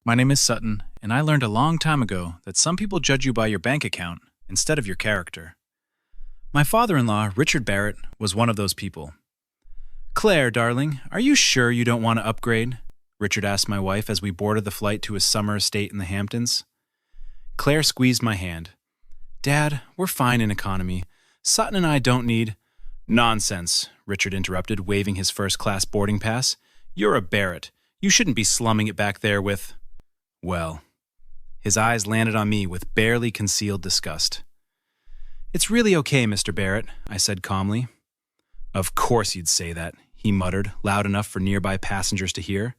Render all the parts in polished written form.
My name is Sutton, and I learned a long time ago that some people judge you by your bank account instead of your character. My father-in-law, Richard Barrett, was one of those people. "Claire, darling, are you sure you don't want to upgrade?" Richard asked my wife as we boarded the flight to his summer estate in the Hamptons. Claire squeezed my hand. "Dad, we're fine in economy. Sutton and I don't need—" "Nonsense," Richard interrupted, waving his first-class boarding pass. "You're a Barrett. You shouldn't be slumming it back there with—" Well, his eyes landed on me with barely concealed disgust. "It's really okay, Mr. Barrett," I said calmly. "Of course you'd say that," he muttered, loud enough for nearby passengers to hear.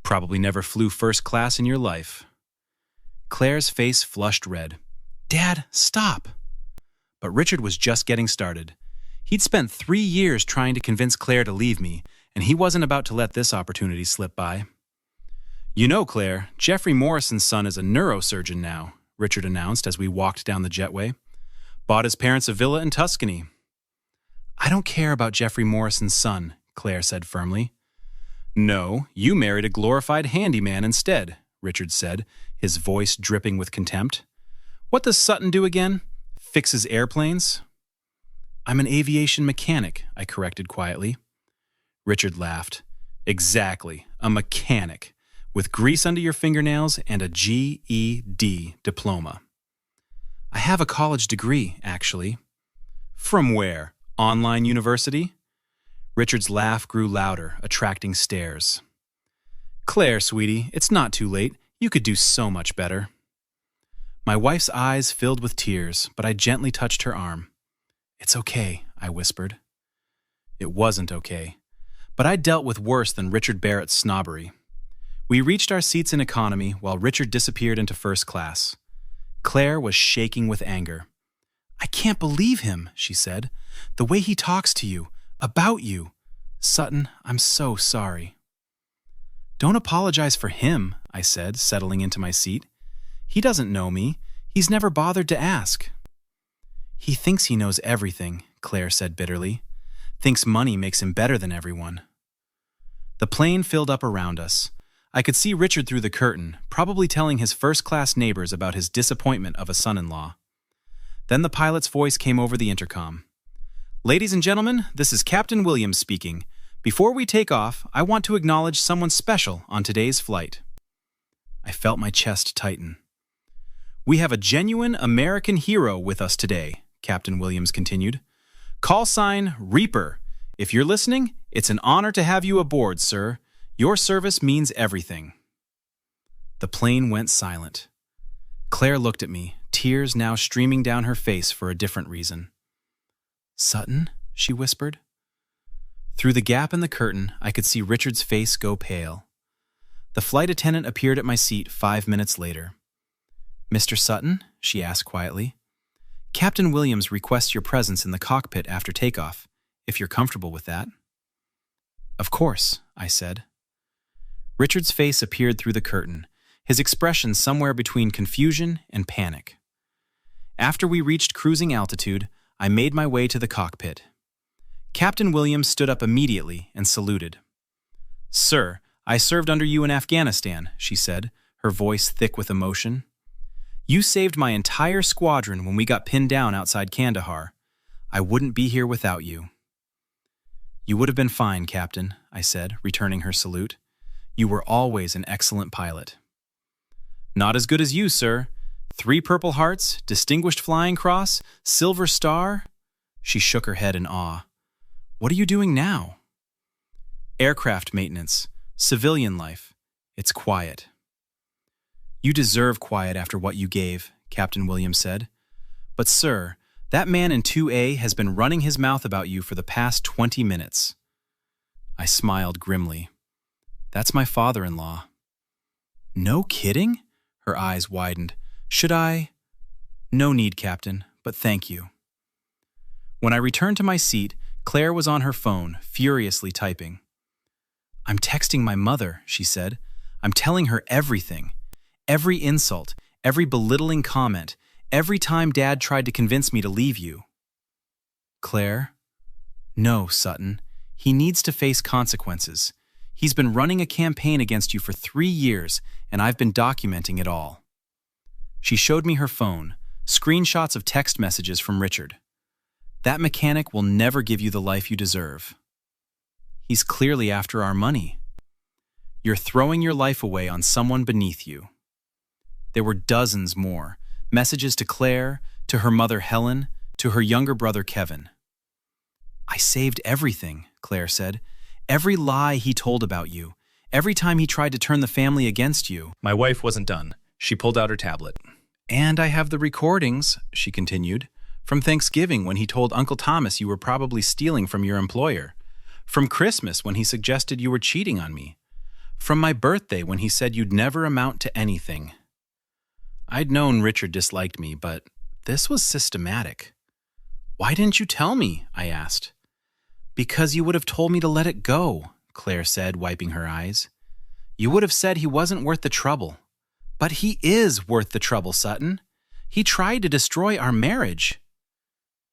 "Probably never flew first class in your life." Claire's face flushed red. "Dad, stop!" But Richard was just getting started. He'd spent 3 years trying to convince Claire to leave me, and he wasn't about to let this opportunity slip by. "You know, Claire, Jeffrey Morrison's son is a neurosurgeon now," Richard announced as we walked down the jetway. "Bought his parents a villa in Tuscany." "I don't care about Jeffrey Morrison's son," Claire said firmly. "No, you married a glorified handyman instead," Richard said, his voice dripping with contempt. "What does Sutton do again? Fixes airplanes?" "I'm an aviation mechanic," I corrected quietly. Richard laughed. "Exactly, a mechanic, with grease under your fingernails and a GED diploma." "I have a college degree, actually." "From where? Online university?" Richard's laugh grew louder, attracting stares. "Claire, sweetie, it's not too late. You could do so much better." My wife's eyes filled with tears, but I gently touched her arm. "It's okay," I whispered. It wasn't okay, but I dealt with worse than Richard Barrett's snobbery. We reached our seats in economy while Richard disappeared into first class. Claire was shaking with anger. "I can't believe him," she said. "The way he talks to you, about you. Sutton, I'm so sorry." "Don't apologize for him," I said, settling into my seat. "He doesn't know me. He's never bothered to ask." "He thinks he knows everything," Claire said bitterly. "Thinks money makes him better than everyone." The plane filled up around us. I could see Richard through the curtain, probably telling his first-class neighbors about his disappointment of a son-in-law. Then the pilot's voice came over the intercom. "Ladies and gentlemen, this is Captain Williams speaking. Before we take off, I want to acknowledge someone special on today's flight." I felt my chest tighten. "We have a genuine American hero with us today," Captain Williams continued. "Call sign Reaper. If you're listening, it's an honor to have you aboard, sir. Your service means everything." The plane went silent. Claire looked at me, tears now streaming down her face for a different reason. "Sutton?" she whispered. Through the gap in the curtain, I could see Richard's face go pale. The flight attendant appeared at my seat 5 minutes later. "Mr. Sutton?" she asked quietly. "Captain Williams requests your presence in the cockpit after takeoff, if you're comfortable with that." "Of course," I said. Richard's face appeared through the curtain, his expression somewhere between confusion and panic. After we reached cruising altitude, I made my way to the cockpit. Captain Williams stood up immediately and saluted. "Sir, I served under you in Afghanistan," she said, her voice thick with emotion. "You saved my entire squadron when we got pinned down outside Kandahar. I wouldn't be here without you." "You would have been fine, Captain," I said, returning her salute. "You were always an excellent pilot." "Not as good as you, sir. 3 Purple Hearts, Distinguished Flying Cross, Silver Star." She shook her head in awe. "What are you doing now?" "Aircraft maintenance, civilian life. It's quiet." "You deserve quiet after what you gave," Captain Williams said. "But, sir, that man in 2A has been running his mouth about you for the past 20 minutes. I smiled grimly. "That's my father-in-law." "No kidding?" Her eyes widened. "Should I—" "No need, Captain, but thank you." When I returned to my seat, Claire was on her phone, furiously typing. "I'm texting my mother," she said. "I'm telling her everything. Every insult, every belittling comment, every time Dad tried to convince me to leave you." "Claire?" "No, Sutton. He needs to face consequences. He's been running a campaign against you for 3 years, and I've been documenting it all." She showed me her phone, screenshots of text messages from Richard. "That mechanic will never give you the life you deserve. He's clearly after our money. You're throwing your life away on someone beneath you." There were dozens more, messages to Claire, to her mother Helen, to her younger brother Kevin. "I saved everything," Claire said. "Every lie he told about you, every time he tried to turn the family against you." My wife wasn't done. She pulled out her tablet. "And I have the recordings," she continued, "from Thanksgiving when he told Uncle Thomas you were probably stealing from your employer, from Christmas when he suggested you were cheating on me, from my birthday when he said you'd never amount to anything." I'd known Richard disliked me, but this was systematic. "Why didn't you tell me?" I asked. "Because you would have told me to let it go," Claire said, wiping her eyes. "You would have said he wasn't worth the trouble. But he is worth the trouble, Sutton. He tried to destroy our marriage."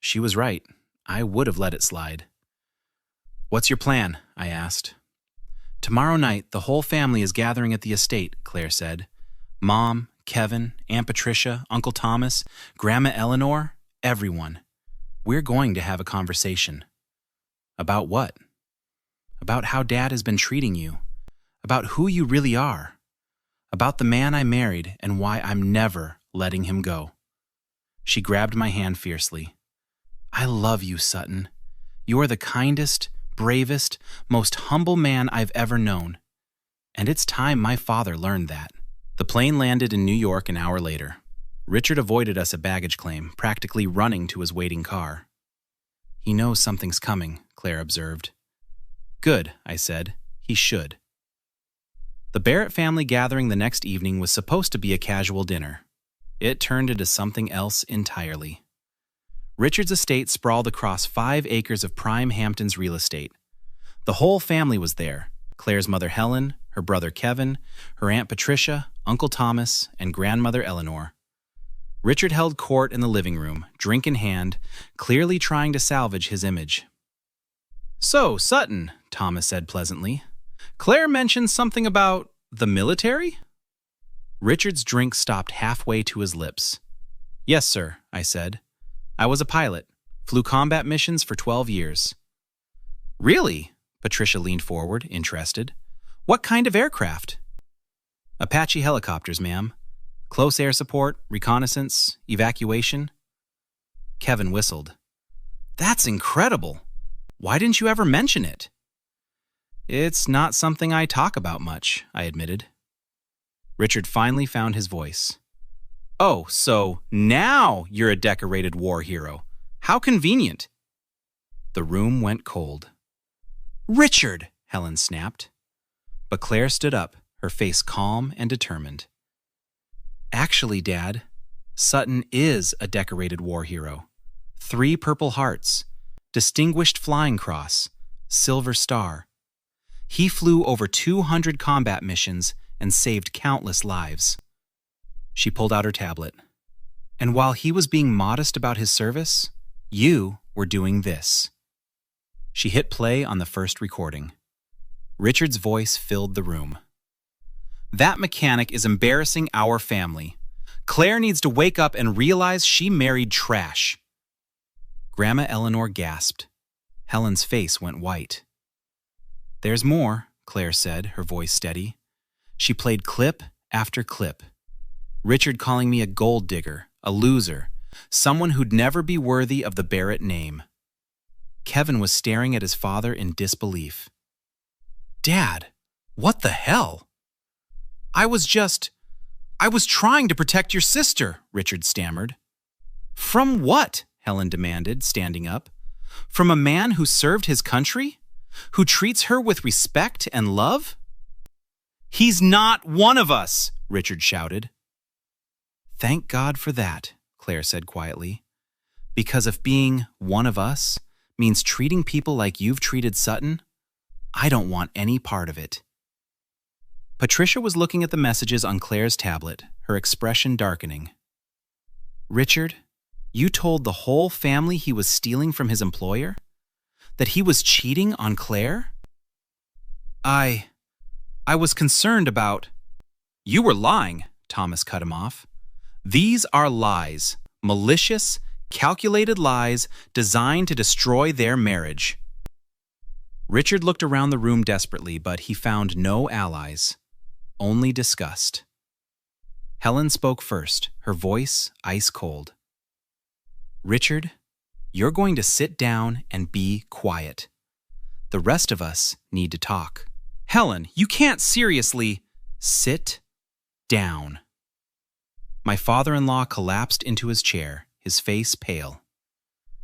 She was right. I would have let it slide. "What's your plan?" I asked. "Tomorrow night, the whole family is gathering at the estate," Claire said. "Mom, Kevin, Aunt Patricia, Uncle Thomas, Grandma Eleanor, everyone. We're going to have a conversation." "About what?" "About how Dad has been treating you. About who you really are. About the man I married and why I'm never letting him go." She grabbed my hand fiercely. "I love you, Sutton. You are the kindest, bravest, most humble man I've ever known. And it's time my father learned that." The plane landed in New York an hour later. Richard avoided us at baggage claim, practically running to his waiting car. "He knows something's coming," Claire observed. "Good," I said. "He should." The Barrett family gathering the next evening was supposed to be a casual dinner. It turned into something else entirely. Richard's estate sprawled across 5 acres of prime Hamptons real estate. The whole family was there: Claire's mother Helen, her brother Kevin, her Aunt Patricia, Uncle Thomas, and grandmother Eleanor. Richard held court in the living room, drink in hand, clearly trying to salvage his image. "So, Sutton," Thomas said pleasantly, "Claire mentioned something about the military?" Richard's drink stopped halfway to his lips. "Yes, sir," I said. "I was a pilot, flew combat missions for 12 years." "Really?" Patricia leaned forward, interested. "What kind of aircraft?" "Apache helicopters, ma'am. Close air support, reconnaissance, evacuation." Kevin whistled. "That's incredible. Why didn't you ever mention it?" "It's not something I talk about much," I admitted. Richard finally found his voice. "Oh, so now you're a decorated war hero. How convenient." The room went cold. "Richard!" Helen snapped. But Claire stood up, her face calm and determined. "Actually, Dad, Sutton is a decorated war hero. 3 Purple Hearts, Distinguished Flying Cross, Silver Star. He flew over 200 combat missions and saved countless lives." She pulled out her tablet. "And while he was being modest about his service, you were doing this." She hit play on the first recording. Richard's voice filled the room. "That mechanic is embarrassing our family. Claire needs to wake up and realize she married trash." Grandma Eleanor gasped. Helen's face went white. "There's more," Claire said, her voice steady. She played clip after clip. Richard calling me a gold digger, a loser, someone who'd never be worthy of the Barrett name. Kevin was staring at his father in disbelief. "Dad, what the hell?" I was trying to protect your sister," Richard stammered. "From what?" Helen demanded, standing up. "From a man who served his country? Who treats her with respect and love?" "He's not one of us," Richard shouted. "Thank God for that," Claire said quietly. "Because if being one of us means treating people like you've treated Sutton, I don't want any part of it." Patricia was looking at the messages on Claire's tablet, her expression darkening. "Richard, you told the whole family he was stealing from his employer? That he was cheating on Claire?" I was concerned about... You were lying, Thomas cut him off. These are lies, malicious, calculated lies designed to destroy their marriage. Richard looked around the room desperately, but he found no allies, only disgust. Helen spoke first, her voice ice cold. Richard, you're going to sit down and be quiet. The rest of us need to talk. Helen, you can't seriously... Sit down. My father-in-law collapsed into his chair, his face pale.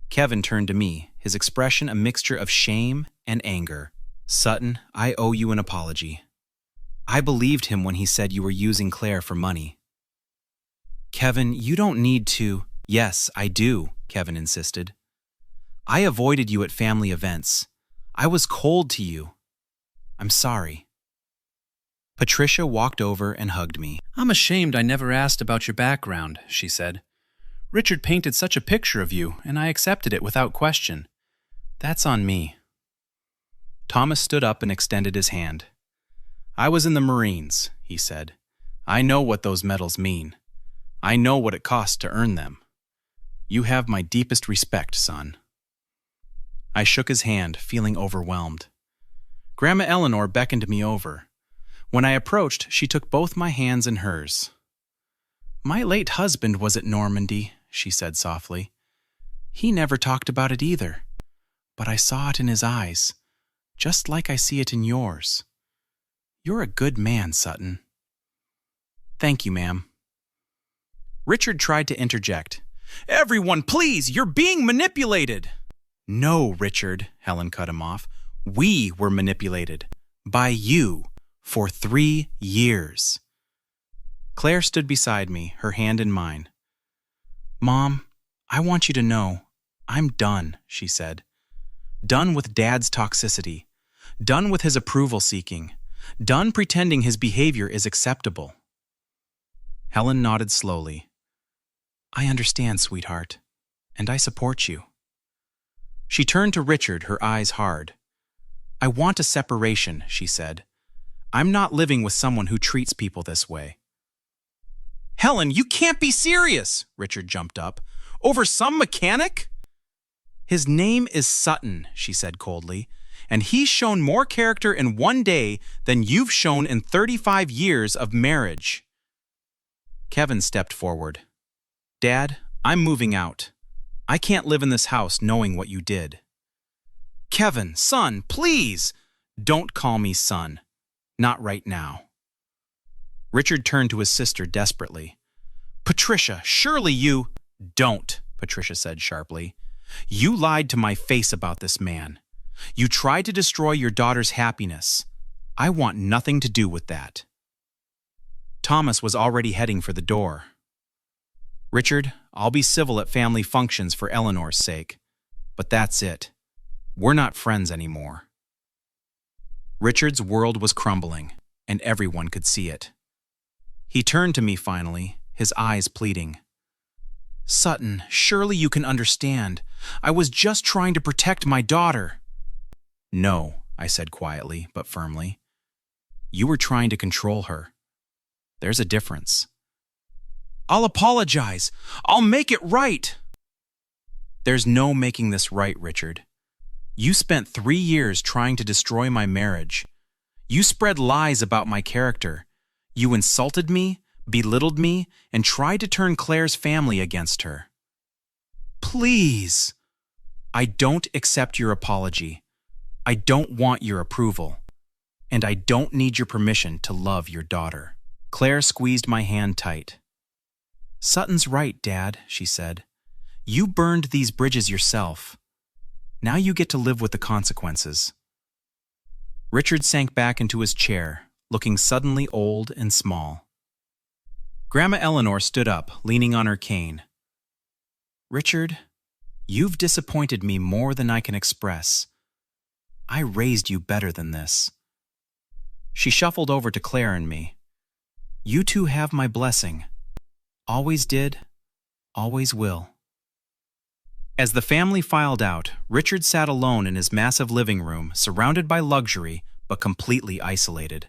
Kevin turned to me, his expression a mixture of shame and anger. Sutton, I owe you an apology. I believed him when he said you were using Claire for money. Kevin, you don't need to... Yes, I do, Kevin insisted. I avoided you at family events. I was cold to you. I'm sorry. Patricia walked over and hugged me. I'm ashamed I never asked about your background, she said. Richard painted such a picture of you, and I accepted it without question. That's on me. Thomas stood up and extended his hand. I was in the Marines, he said. I know what those medals mean. I know what it costs to earn them. You have my deepest respect, son. I shook his hand, feeling overwhelmed. Grandma Eleanor beckoned me over. When I approached, she took both my hands in hers. My late husband was at Normandy, she said softly. He never talked about it either, but I saw it in his eyes, just like I see it in yours. You're a good man, Sutton. Thank you, ma'am. Richard tried to interject. Everyone, please, you're being manipulated. No, Richard, Helen cut him off. We were manipulated. By you. For 3 years. Claire stood beside me, her hand in mine. Mom, I want you to know, I'm done, she said. Done with Dad's toxicity. Done with his approval-seeking. Done pretending his behavior is acceptable. Helen nodded slowly. I understand, sweetheart, and I support you. She turned to Richard, her eyes hard. I want a separation, she said. I'm not living with someone who treats people this way. Helen, you can't be serious, Richard jumped up. Over some mechanic? His name is Sutton, she said coldly, and he's shown more character in 1 day than you've shown in 35 years of marriage. Kevin stepped forward. Dad, I'm moving out. I can't live in this house knowing what you did. Kevin, son, please! Don't call me son. Not right now. Richard turned to his sister desperately. Patricia, surely you... Don't, Patricia said sharply. You lied to my face about this man. You tried to destroy your daughter's happiness. I want nothing to do with that. Thomas was already heading for the door. Richard, I'll be civil at family functions for Eleanor's sake. But that's it. We're not friends anymore. Richard's world was crumbling, and everyone could see it. He turned to me finally, his eyes pleading. Sutton, surely you can understand. I was just trying to protect my daughter. No, I said quietly, but firmly. You were trying to control her. There's a difference. I'll apologize. I'll make it right. There's no making this right, Richard. You spent 3 years trying to destroy my marriage. You spread lies about my character. You insulted me, belittled me, and tried to turn Claire's family against her. Please! I don't accept your apology. I don't want your approval. And I don't need your permission to love your daughter. Claire squeezed my hand tight. Sutton's right, Dad, she said. You burned these bridges yourself. Now you get to live with the consequences. Richard sank back into his chair, looking suddenly old and small. Grandma Eleanor stood up, leaning on her cane. Richard, you've disappointed me more than I can express. I raised you better than this. She shuffled over to Claire and me. You two have my blessing. Always did, always will. As the family filed out, Richard sat alone in his massive living room, surrounded by luxury, but completely isolated.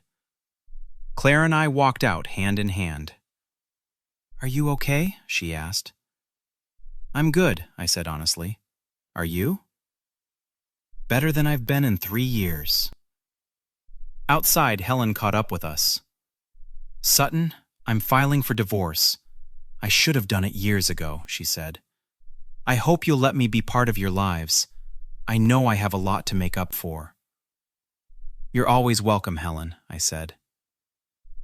Claire and I walked out hand in hand. "Are you okay?" she asked. "I'm good," I said honestly. "Are you?" "Better than I've been in 3 years." Outside, Helen caught up with us. "Sutton, I'm filing for divorce. I should have done it years ago," she said. "I hope you'll let me be part of your lives. I know I have a lot to make up for." "You're always welcome, Helen," I said.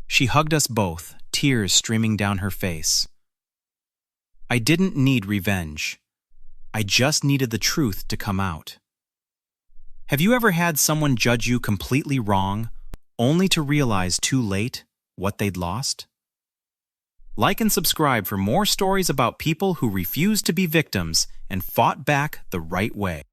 She hugged us both, tears streaming down her face. I didn't need revenge. I just needed the truth to come out. Have you ever had someone judge you completely wrong, only to realize too late what they'd lost? Like and subscribe for more stories about people who refused to be victims and fought back the right way.